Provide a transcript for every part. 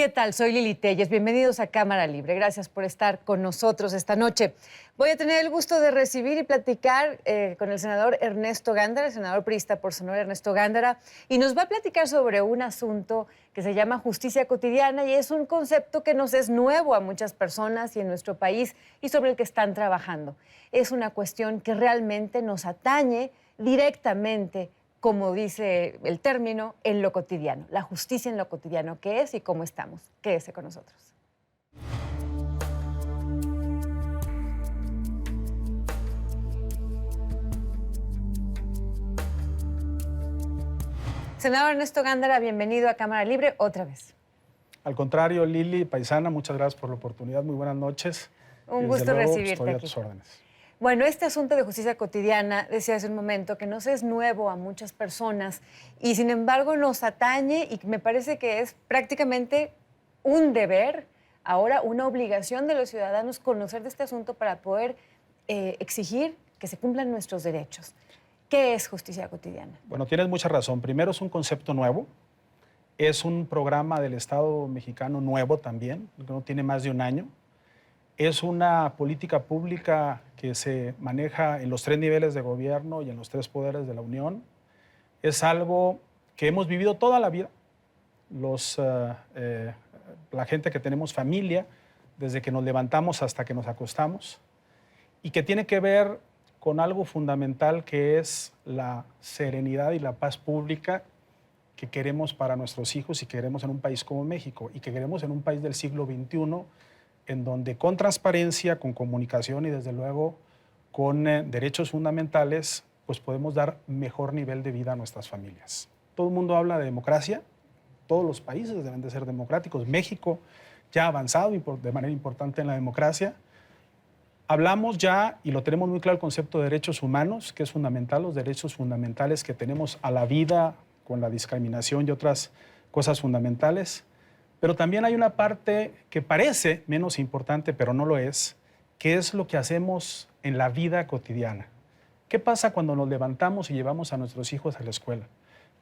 ¿Qué tal? Soy Lili Telles. Bienvenidos a Cámara Libre. Gracias por estar con nosotros esta noche. Voy a tener el gusto de recibir y platicar con el senador Ernesto Gándara, el senador priista por Sonora, Ernesto Gándara, y nos va a platicar sobre un asunto que se llama justicia cotidiana y es un concepto que nos es nuevo a muchas personas y en nuestro país y sobre el que están trabajando. Es una cuestión que realmente nos atañe directamente, como dice el término, en lo cotidiano, la justicia en lo cotidiano, qué es y cómo estamos. Quédese con nosotros. Senador Ernesto Gándara, bienvenido a Cámara Libre otra vez. Al contrario, Lili, paisana, muchas gracias por la oportunidad. Muy buenas noches. Un gusto recibirte estoy aquí. a tus órdenes. Bueno, este asunto de justicia cotidiana, decía hace un momento, que nos es nuevo a muchas personas y sin embargo nos atañe y me parece que es prácticamente un deber, ahora una obligación de los ciudadanos conocer de este asunto para poder exigir que se cumplan nuestros derechos. ¿Qué es justicia cotidiana? Bueno, tienes mucha razón. Primero, es un concepto nuevo. Es un programa del Estado mexicano nuevo también, que no tiene más de un año. Es una política pública que se maneja en los 3 niveles de gobierno y en los 3 poderes de la Unión. Es algo que hemos vivido toda la vida. La gente que tenemos familia, desde que nos levantamos hasta que nos acostamos, y que tiene que ver con algo fundamental que es la serenidad y la paz pública que queremos para nuestros hijos y que queremos en un país como México y que queremos en un país del siglo XXI, en donde con transparencia, con comunicación y desde luego con derechos fundamentales, pues podemos dar mejor nivel de vida a nuestras familias. Todo el mundo habla de democracia, todos los países deben de ser democráticos. México ya ha avanzado de manera importante en la democracia. Hablamos ya, y lo tenemos muy claro, el concepto de derechos humanos, que es fundamental, los derechos fundamentales que tenemos a la vida con la discriminación y otras cosas fundamentales. Pero también hay una parte que parece menos importante, pero no lo es, que es lo que hacemos en la vida cotidiana. ¿Qué pasa cuando nos levantamos y llevamos a nuestros hijos a la escuela?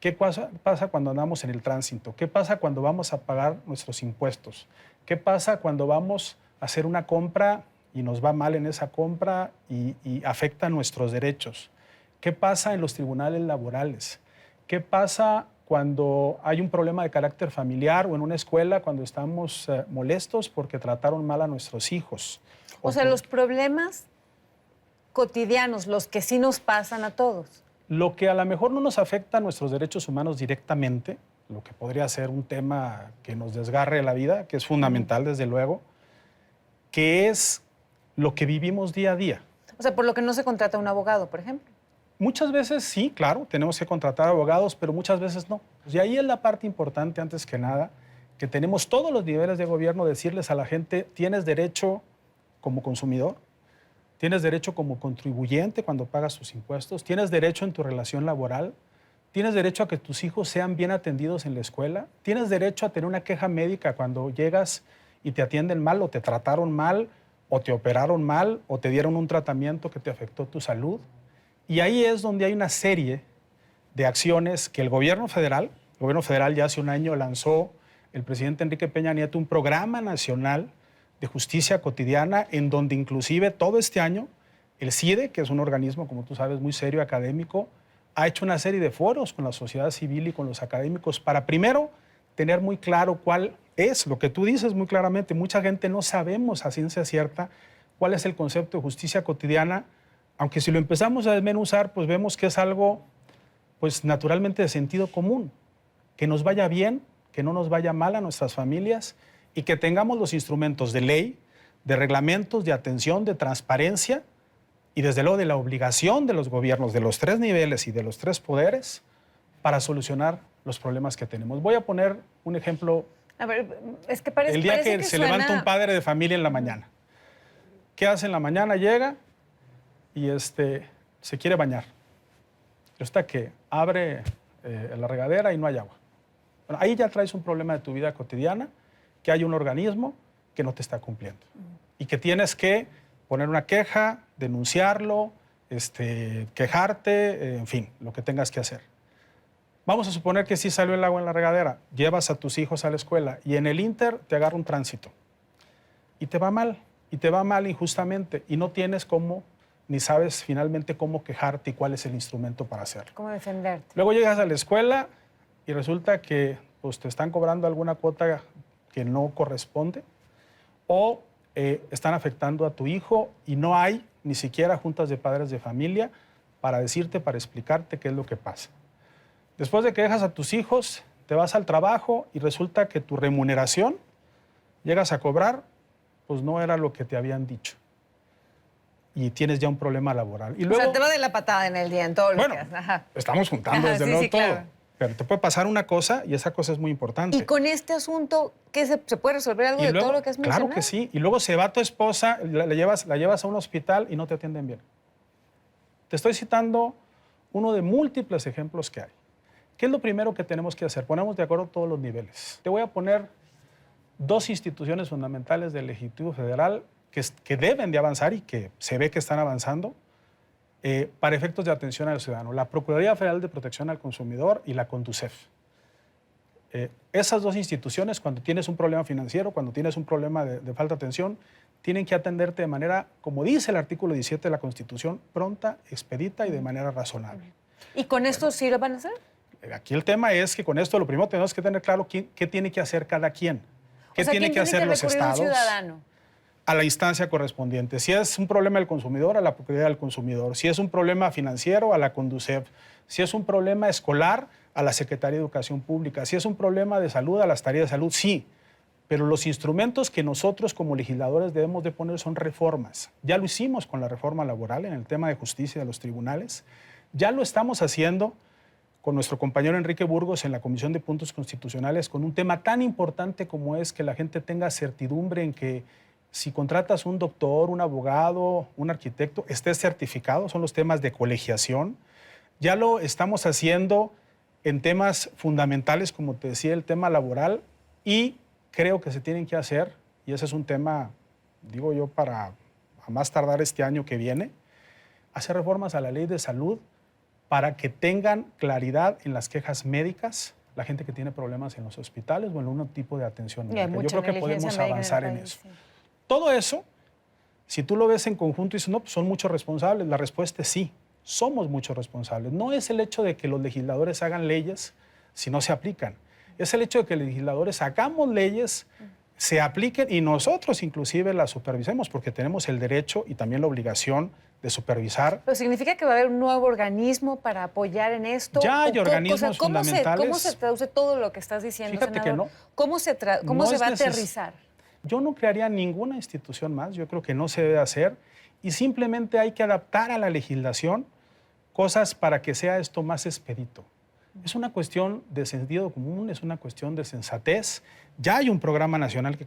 ¿Qué pasa cuando andamos en el tránsito? ¿Qué pasa cuando vamos a pagar nuestros impuestos? ¿Qué pasa cuando vamos a hacer una compra y nos va mal en esa compra y afecta nuestros derechos? ¿Qué pasa en los tribunales laborales? ¿Qué pasa cuando hay un problema de carácter familiar o en una escuela cuando estamos molestos porque trataron mal a nuestros hijos? O sea, los problemas cotidianos, los que sí nos pasan a todos. Lo que a lo mejor no nos afecta a nuestros derechos humanos directamente, lo que podría ser un tema que nos desgarre la vida, que es fundamental desde luego, que es lo que vivimos día a día. O sea, por lo que no se contrata un abogado, por ejemplo. Muchas veces sí, claro, tenemos que contratar abogados, pero muchas veces no. Y ahí es la parte importante, antes que nada, que tenemos todos los niveles de gobierno decirles a la gente, tienes derecho como consumidor, tienes derecho como contribuyente cuando pagas tus impuestos, tienes derecho en tu relación laboral, tienes derecho a que tus hijos sean bien atendidos en la escuela, tienes derecho a tener una queja médica cuando llegas y te atienden mal o te trataron mal o te operaron mal o te dieron un tratamiento que te afectó tu salud. Y ahí es donde hay una serie de acciones que el gobierno federal ya hace un año lanzó, el presidente Enrique Peña Nieto, un programa nacional de justicia cotidiana en donde inclusive todo este año el CIDE, que es un organismo, como tú sabes, muy serio, académico, ha hecho una serie de foros con la sociedad civil y con los académicos para primero tener muy claro cuál es, lo que tú dices muy claramente, mucha gente no sabemos a ciencia cierta cuál es el concepto de justicia cotidiana, aunque si lo empezamos a desmenuzar, pues vemos que es algo, pues naturalmente de sentido común, que nos vaya bien, que no nos vaya mal a nuestras familias y que tengamos los instrumentos de ley, de reglamentos, de atención, de transparencia y desde luego de la obligación de los gobiernos de los 3 niveles y de los 3 poderes para solucionar los problemas que tenemos. Voy a poner un ejemplo. A ver, es que parece, el día que se levanta un padre de familia en la mañana. ¿Qué hace en la mañana? Llega y se quiere bañar. Resulta que abre la regadera y no hay agua. Bueno, ahí ya traes un problema de tu vida cotidiana, que hay un organismo que no te está cumpliendo y que tienes que poner una queja, denunciarlo, quejarte, en fin, lo que tengas que hacer. Vamos a suponer que sí salió el agua en la regadera, llevas a tus hijos a la escuela y en el Inter te agarra un tránsito y te va mal injustamente y no tienes cómo, ni sabes finalmente cómo quejarte y cuál es el instrumento para hacerlo. ¿Cómo defenderte? Luego llegas a la escuela y resulta que pues, te están cobrando alguna cuota que no corresponde o están afectando a tu hijo y no hay ni siquiera juntas de padres de familia para decirte, para explicarte qué es lo que pasa. Después de que dejas a tus hijos, te vas al trabajo y resulta que tu remuneración, llegas a cobrar, pues no era lo que te habían dicho. Y tienes ya un problema laboral. Y luego, o sea, te va de la patada en el día, en todo lo bueno, que haces. Ajá. estamos juntando desde luego todo. Claro. Pero te puede pasar una cosa y esa cosa es muy importante. Y con este asunto, ¿qué se puede resolver algo Y de luego, todo lo que has mencionado? claro que sí. Y luego se va tu esposa, la llevas a un hospital y no te atienden bien. Te estoy citando uno de múltiples ejemplos que hay. ¿Qué es lo primero que tenemos que hacer? Ponemos de acuerdo todos los niveles. Te voy a poner dos instituciones fundamentales del Ejecutivo Federal que deben de avanzar y que se ve que están avanzando para efectos de atención al ciudadano. La Procuraduría Federal de Protección al Consumidor y la CONDUCEF. Esas dos instituciones, cuando tienes un problema financiero, cuando tienes un problema de falta de atención, tienen que atenderte de manera, como dice el artículo 17 de la Constitución, pronta, expedita y de manera razonable. ¿Y con esto sí lo van a hacer? Aquí el tema es que con esto lo primero tenemos que tener claro qué tiene que hacer cada quien. ¿Qué tiene que hacer los estados? Un ciudadano? A la instancia correspondiente. Si es un problema del consumidor, a la Procuraduría del Consumidor. Si es un problema financiero, a la CONDUCEF. Si es un problema escolar, a la Secretaría de Educación Pública. Si es un problema de salud, a las tareas de salud, sí. Pero los instrumentos que nosotros como legisladores debemos de poner son reformas. Ya lo hicimos con la reforma laboral en el tema de justicia de los tribunales. Ya lo estamos haciendo con nuestro compañero Enrique Burgos en la Comisión de Puntos Constitucionales, con un tema tan importante como es que la gente tenga certidumbre en que si contratas un doctor, un abogado, un arquitecto, estés certificado, son los temas de colegiación. Ya lo estamos haciendo en temas fundamentales, como te decía, el tema laboral, y creo que se tienen que hacer, y ese es un tema, digo yo, para a más tardar este año que viene, hacer reformas a la ley de salud, para que tengan claridad en las quejas médicas, la gente que tiene problemas en los hospitales o en algún tipo de atención médica. Yo creo que podemos avanzar en eso. Sí. Todo eso, si tú lo ves en conjunto y dices, no, pues son muchos responsables, la respuesta es sí, somos muchos responsables. No es el hecho de que los legisladores hagan leyes si no se aplican. Es el hecho de que los legisladores hagamos leyes, se apliquen y nosotros inclusive las supervisemos, porque tenemos el derecho y también la obligación de supervisar. ¿Pero significa que va a haber un nuevo organismo para apoyar en esto? Ya hay organismos fundamentales. ¿Cómo se traduce todo lo que estás diciendo, Fíjate senador? que no. ¿Cómo se va a aterrizar? Yo no crearía ninguna institución más, yo creo que no se debe hacer, y simplemente hay que adaptar a la legislación cosas para que sea esto más expedito. Es una cuestión de sentido común, es una cuestión de sensatez. Ya hay un programa nacional que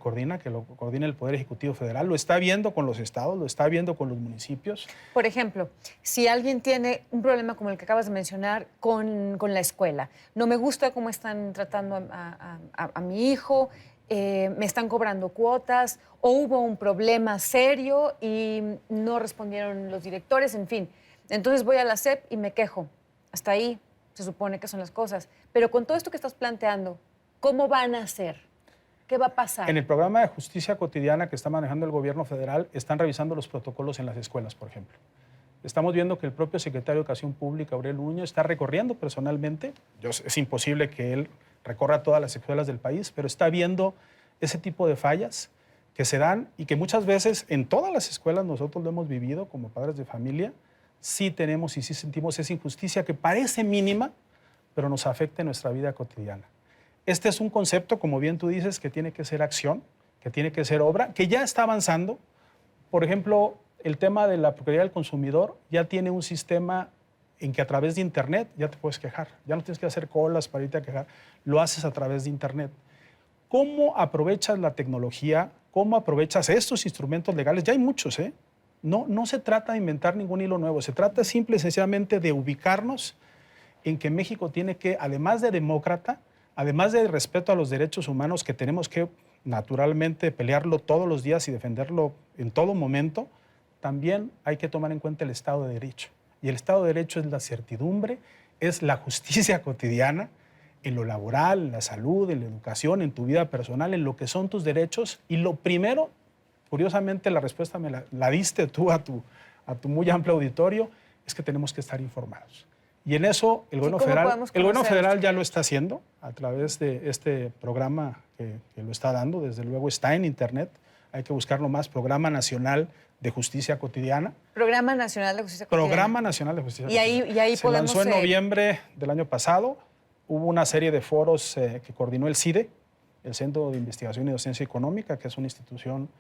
lo coordina el Poder Ejecutivo Federal, lo está viendo con los estados, lo está viendo con los municipios. Por ejemplo, si alguien tiene un problema como el que acabas de mencionar con la escuela, no me gusta cómo están tratando a mi hijo, me están cobrando cuotas, o hubo un problema serio y no respondieron los directores, en fin. Entonces voy a la SEP y me quejo. Hasta ahí se supone que son las cosas. Pero con todo esto que estás planteando, ¿cómo van a hacer? ¿Qué va a pasar? En el programa de justicia cotidiana que está manejando el gobierno federal, están revisando los protocolos en las escuelas, por ejemplo. Estamos viendo que el propio secretario de Educación Pública, Aurelio Nuño, está recorriendo personalmente. Es imposible que él recorra todas las escuelas del país, pero está viendo ese tipo de fallas que se dan y que muchas veces en todas las escuelas nosotros lo hemos vivido como padres de familia. Sí tenemos y sí sentimos esa injusticia que parece mínima, pero nos afecta en nuestra vida cotidiana. Este es un concepto, como bien tú dices, que tiene que ser acción, que tiene que ser obra, que ya está avanzando. Por ejemplo, el tema de la Procuraduría del Consumidor ya tiene un sistema en que a través de Internet ya te puedes quejar. Ya no tienes que hacer colas para irte a quejar, lo haces a través de Internet. ¿Cómo aprovechas la tecnología? ¿Cómo aprovechas estos instrumentos legales? Ya hay muchos, ¿eh? No se trata de inventar ningún hilo nuevo, se trata simple y sencillamente de ubicarnos en que México tiene que, además de demócrata, además de respeto a los derechos humanos que tenemos que naturalmente pelearlo todos los días y defenderlo en todo momento, también hay que tomar en cuenta el Estado de Derecho. Y el Estado de Derecho es la certidumbre, es la justicia cotidiana en lo laboral, en la salud, en la educación, en tu vida personal, en lo que son tus derechos. Y lo primero, curiosamente la respuesta me la diste tú a tu muy amplio auditorio, es que tenemos que estar informados. Y en eso el gobierno federal ya lo está haciendo a través de este programa que lo está dando. Desde luego está en internet, hay que buscarlo más, Programa Nacional de Justicia Cotidiana. Programa Nacional de Justicia Cotidiana. Programa Nacional de Justicia Cotidiana. Y ahí se podemos... lanzó en noviembre del año pasado. Hubo una serie de foros que coordinó el CIDE, el Centro de Investigación y Docencia Económica, que es una institución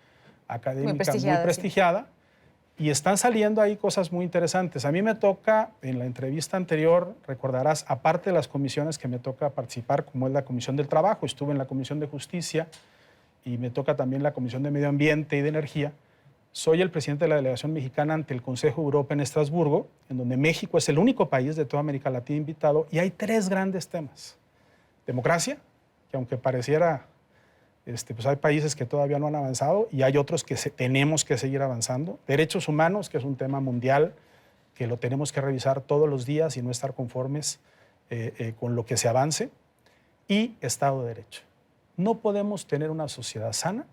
académica muy prestigiada. Sí. Y están saliendo ahí cosas muy interesantes. A mí me toca, en la entrevista anterior, recordarás, aparte de las comisiones que me toca participar, como es la Comisión del Trabajo, estuve en la Comisión de Justicia y me toca también la Comisión de Medio Ambiente y de Energía. Soy el presidente de la delegación mexicana ante el Consejo de Europa en Estrasburgo, en donde México es el único país de toda América Latina invitado, y hay 3 grandes temas. Democracia, que aunque pareciera... pues hay países que todavía no han avanzado y hay otros que tenemos que seguir avanzando. Derechos humanos, que es un tema mundial que lo tenemos que revisar todos los días y no estar conformes con lo que se avance. Y Estado de Derecho. No podemos tener una sociedad sana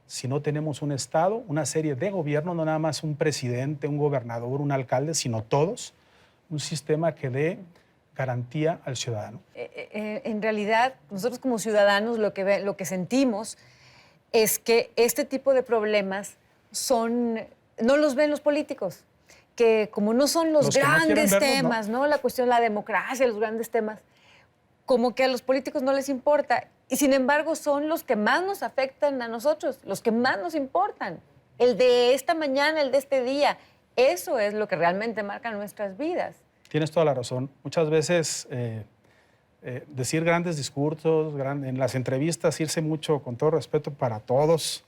si no tenemos un Estado, una serie de gobiernos, no nada más un presidente, un gobernador, un alcalde, sino todos, un sistema que dé garantía al ciudadano. En realidad, nosotros como ciudadanos lo que sentimos es que este tipo de problemas no los ven los políticos, que como no son los grandes temas, ¿no? La cuestión de la democracia, los grandes temas, como que a los políticos no les importa. Y sin embargo son los que más nos afectan a nosotros, los que más nos importan. El de esta mañana, el de este día, eso es lo que realmente marca nuestras vidas. Tienes toda la razón. Muchas veces decir grandes discursos, en las entrevistas irse mucho, con todo respeto para todos,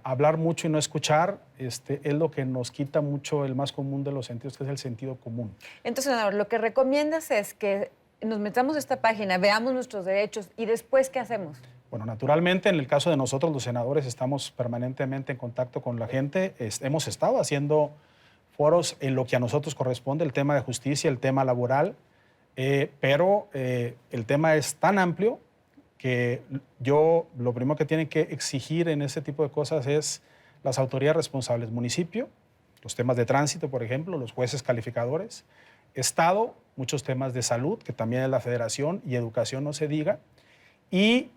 hablar mucho y no escuchar, es lo que nos quita mucho el más común de los sentidos, que es el sentido común. Entonces, senador, lo que recomiendas es que nos metamos a esta página, veamos nuestros derechos y después, ¿qué hacemos? Bueno, naturalmente, en el caso de nosotros, los senadores, estamos permanentemente en contacto con la gente. Hemos estado haciendo foros en lo que a nosotros corresponde, el tema de justicia, el tema laboral, pero el tema es tan amplio que lo primero que tienen que exigir en ese tipo de cosas es las autoridades responsables, municipio, los temas de tránsito, por ejemplo, los jueces calificadores, Estado, muchos temas de salud, que también es la federación, y educación no se diga, y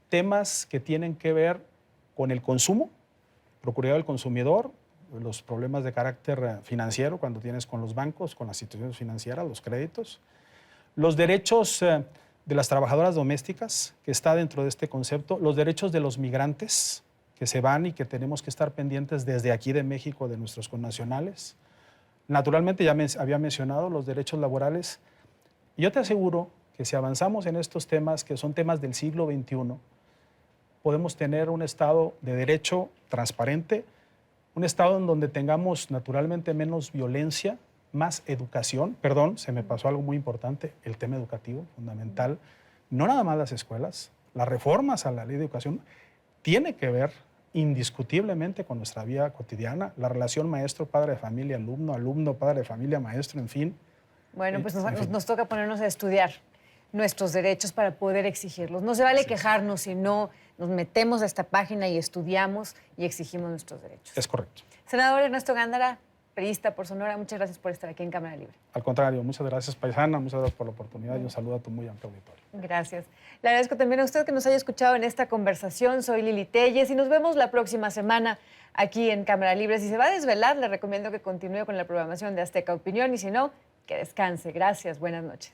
temas que tienen que ver con el consumo, Procuraduría del Consumidor, los problemas de carácter financiero cuando tienes con los bancos, con las instituciones financieras, los créditos, los derechos de las trabajadoras domésticas, que está dentro de este concepto, los derechos de los migrantes que se van y que tenemos que estar pendientes desde aquí de México, de nuestros connacionales. Naturalmente, ya había mencionado los derechos laborales. Y yo te aseguro que si avanzamos en estos temas, que son temas del siglo XXI, podemos tener un Estado de derecho transparente, un Estado en donde tengamos naturalmente menos violencia, más educación. Perdón, se me pasó algo muy importante, el tema educativo, fundamental. No nada más las escuelas, las reformas a la ley de educación tiene que ver indiscutiblemente con nuestra vida cotidiana, la relación maestro-padre de familia, alumno, alumno-padre de familia, maestro, en fin. Bueno, pues nos toca ponernos a estudiar nuestros derechos para poder exigirlos. No se vale quejarnos si no nos metemos a esta página y estudiamos y exigimos nuestros derechos. Es correcto. Senador Ernesto Gándara, priista por Sonora, muchas gracias por estar aquí en Cámara Libre. Al contrario, muchas gracias, paisana, muchas gracias por la oportunidad y un saludo a tu muy amplio auditorio. Gracias. Le agradezco también a usted que nos haya escuchado en esta conversación. Soy Lili Telles y nos vemos la próxima semana aquí en Cámara Libre. Si se va a desvelar, le recomiendo que continúe con la programación de Azteca Opinión y si no, que descanse. Gracias, buenas noches.